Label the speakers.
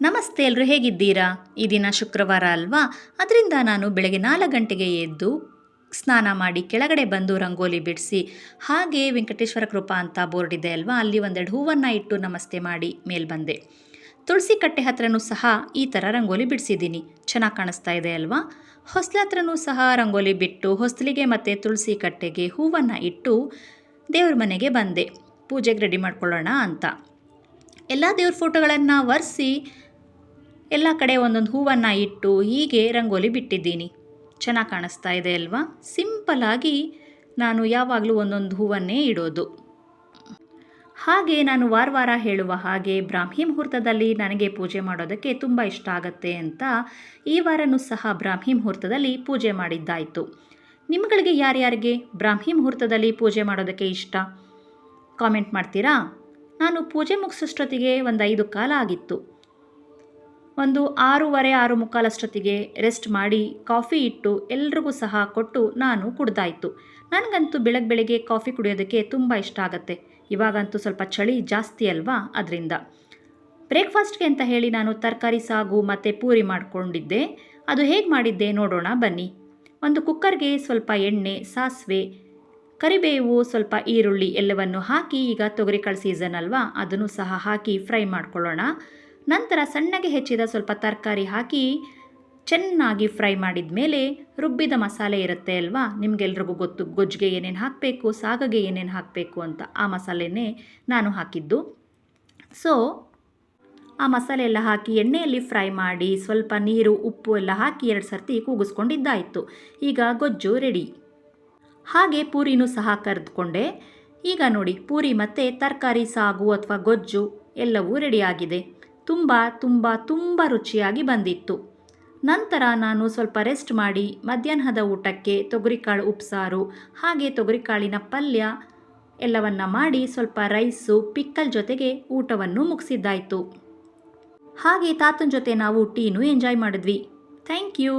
Speaker 1: ನಮಸ್ತೆ, ಎಲ್ಲರೂ ಹೇಗಿದ್ದೀರಾ? ಈ ದಿನ ಶುಕ್ರವಾರ ಅಲ್ವಾ? ಅದರಿಂದ ನಾನು ಬೆಳಗ್ಗೆ 4 ಗಂಟೆಗೆ ಎದ್ದು ಸ್ನಾನ ಮಾಡಿ ಕೆಳಗಡೆ ಬಂದು ರಂಗೋಲಿ ಬಿಡಿಸಿ, ಹಾಗೆ ವೆಂಕಟೇಶ್ವರ ಕೃಪಾ ಅಂತ ಬೋರ್ಡ್ ಇದೆ ಅಲ್ವಾ, ಅಲ್ಲಿ ಒಂದೆರಡು ಹೂವನ್ನು ಇಟ್ಟು ನಮಸ್ತೆ ಮಾಡಿ ಮೇಲೆ ಬಂದೆ. ತುಳಸಿ ಕಟ್ಟೆ ಹತ್ರನೂ ಸಹ ಈ ಥರ ರಂಗೋಲಿ ಬಿಡಿಸಿದ್ದೀನಿ. ಚೆನ್ನಾಗಿ ಕಾಣಿಸ್ತಾ ಇದೆ ಅಲ್ವಾ? ಹೊಸ್ಲ ಹತ್ರನೂ ಸಹ ರಂಗೋಲಿ ಬಿಟ್ಟು ಹೊಸ್ಲಿಗೆ ಮತ್ತು ತುಳಸಿ ಕಟ್ಟೆಗೆ ಹೂವನ್ನು ಇಟ್ಟು ದೇವ್ರ ಮನೆಗೆ ಬಂದೆ. ಪೂಜೆಗೆ ರೆಡಿ ಮಾಡ್ಕೊಳ್ಳೋಣ ಅಂತ. ಎಲ್ಲ ದೇವ್ರ ಫೋಟೋಗಳನ್ನು ಒರೆಸಿ ಎಲ್ಲ ಕಡೆ ಒಂದೊಂದು ಹೂವನ್ನು ಇಟ್ಟು ಹೀಗೆ ರಂಗೋಲಿ ಬಿಟ್ಟಿದ್ದೀನಿ. ಚೆನ್ನಾಗಿ ಕಾಣಿಸ್ತಾ ಇದೆ ಅಲ್ವಾ? ಸಿಂಪಲ್ಲಾಗಿ ನಾನು ಯಾವಾಗಲೂ ಒಂದೊಂದು ಹೂವನ್ನೇ ಇಡೋದು. ಹಾಗೆ ನಾನು ವಾರ ಹೇಳುವ ಹಾಗೆ ಬ್ರಾಹ್ಮಿ ಮುಹೂರ್ತದಲ್ಲಿ ನನಗೆ ಪೂಜೆ ಮಾಡೋದಕ್ಕೆ ತುಂಬ ಇಷ್ಟ ಆಗುತ್ತೆ ಅಂತ ಈ ವಾರನೂ ಸಹ ಬ್ರಾಹ್ಮಿ ಮುಹೂರ್ತದಲ್ಲಿ ಪೂಜೆ ಮಾಡಿದ್ದಾಯಿತು. ನಿಮ್ಮಗಳಿಗೆ ಯಾರ್ಯಾರಿಗೆ ಬ್ರಾಹ್ಮಿ ಮುಹೂರ್ತದಲ್ಲಿ ಪೂಜೆ ಮಾಡೋದಕ್ಕೆ ಇಷ್ಟ? ಕಾಮೆಂಟ್ ಮಾಡ್ತೀರಾ? ನಾನು ಪೂಜೆ ಮುಗಿಸೋಷ್ಟೊತ್ತಿಗೆ ಒಂದು 5 ಕಾಲ ಆಗಿತ್ತು. ಒಂದು 6:30 6:45 ಅಷ್ಟೊತ್ತಿಗೆ ರೆಸ್ಟ್ ಮಾಡಿ ಕಾಫಿ ಇಟ್ಟು ಎಲ್ರಿಗೂ ಸಹ ಕೊಟ್ಟು ನಾನು ಕುಡ್ದಾಯಿತು. ನನಗಂತೂ ಬೆಳಗ್ಗೆ ಕಾಫಿ ಕುಡಿಯೋದಕ್ಕೆ ತುಂಬ ಇಷ್ಟ ಆಗುತ್ತೆ. ಇವಾಗಂತೂ ಸ್ವಲ್ಪ ಚಳಿ ಜಾಸ್ತಿ ಅಲ್ವಾ, ಅದರಿಂದ. ಬ್ರೇಕ್ಫಾಸ್ಟ್ಗೆ ಅಂತ ಹೇಳಿ ನಾನು ತರಕಾರಿ ಸಾಗು ಮತ್ತು ಪೂರಿ ಮಾಡಿಕೊಂಡಿದ್ದೆ. ಅದು ಹೇಗೆ ಮಾಡಿದ್ದೆ ನೋಡೋಣ ಬನ್ನಿ. ಒಂದು ಕುಕ್ಕರ್ಗೆ ಸ್ವಲ್ಪ ಎಣ್ಣೆ, ಸಾಸಿವೆ, ಕರಿಬೇವು, ಸ್ವಲ್ಪ ಈರುಳ್ಳಿ ಎಲ್ಲವನ್ನು ಹಾಕಿ, ಈಗ ತೊಗರಿಕಾಳು ಸೀಸನ್ ಅಲ್ವಾ, ಅದನ್ನು ಸಹ ಹಾಕಿ ಫ್ರೈ ಮಾಡ್ಕೊಳ್ಳೋಣ. ನಂತರ ಸಣ್ಣಗೆ ಹೆಚ್ಚಿದ ಸ್ವಲ್ಪ ತರಕಾರಿ ಹಾಕಿ ಚೆನ್ನಾಗಿ ಫ್ರೈ ಮಾಡಿದ ಮೇಲೆ ರುಬ್ಬಿದ ಮಸಾಲೆ ಇರುತ್ತೆ ಅಲ್ವಾ, ನಿಮಗೆಲ್ರಿಗೂ ಗೊತ್ತು ಗೊಜ್ಜಿಗೆ ಏನೇನು ಹಾಕಬೇಕು, ಸಾಗಗೆ ಏನೇನು ಹಾಕಬೇಕು ಅಂತ. ಆ ಮಸಾಲೆನೇ ನಾನು ಹಾಕಿದ್ದು. ಸೊ ಆ ಮಸಾಲೆ ಎಲ್ಲ ಹಾಕಿ ಎಣ್ಣೆಯಲ್ಲಿ ಫ್ರೈ ಮಾಡಿ ಸ್ವಲ್ಪ ನೀರು, ಉಪ್ಪು ಎಲ್ಲ ಹಾಕಿ 2 ಸರ್ತಿ ಕೂಗಿಸ್ಕೊಂಡಿದ್ದಾಯಿತು. ಈಗ ಗೊಜ್ಜು ರೆಡಿ. ಹಾಗೆ ಪೂರಿನೂ ಸಹ ಕರೆದುಕೊಂಡೆ. ಈಗ ನೋಡಿ, ಪೂರಿ ಮತ್ತು ತರಕಾರಿ ಸಾಗು ಅಥವಾ ಗೊಜ್ಜು ಎಲ್ಲವೂ ರೆಡಿಯಾಗಿದೆ. ತುಂಬ ರುಚಿಯಾಗಿ ಬಂದಿತ್ತು. ನಂತರ ನಾನು ಸ್ವಲ್ಪ ರೆಸ್ಟ್ ಮಾಡಿ ಮಧ್ಯಾಹ್ನದ ಊಟಕ್ಕೆ ತೊಗರಿಕಾಳು ಉಪ್ಸಾರು ಹಾಗೆ ತೊಗರಿಕಾಳಿನ ಪಲ್ಯ ಎಲ್ಲವನ್ನ ಮಾಡಿ ಸ್ವಲ್ಪ ರೈಸು ಪಿಕ್ಕಲ್ ಜೊತೆಗೆ ಊಟವನ್ನು ಮುಗಿಸಿದ್ದಾಯಿತು. ಹಾಗೆ ತಾತನ ಜೊತೆ ನಾವು ಟೀನೂ ಎಂಜಾಯ್ ಮಾಡಿದ್ವಿ. Thank you.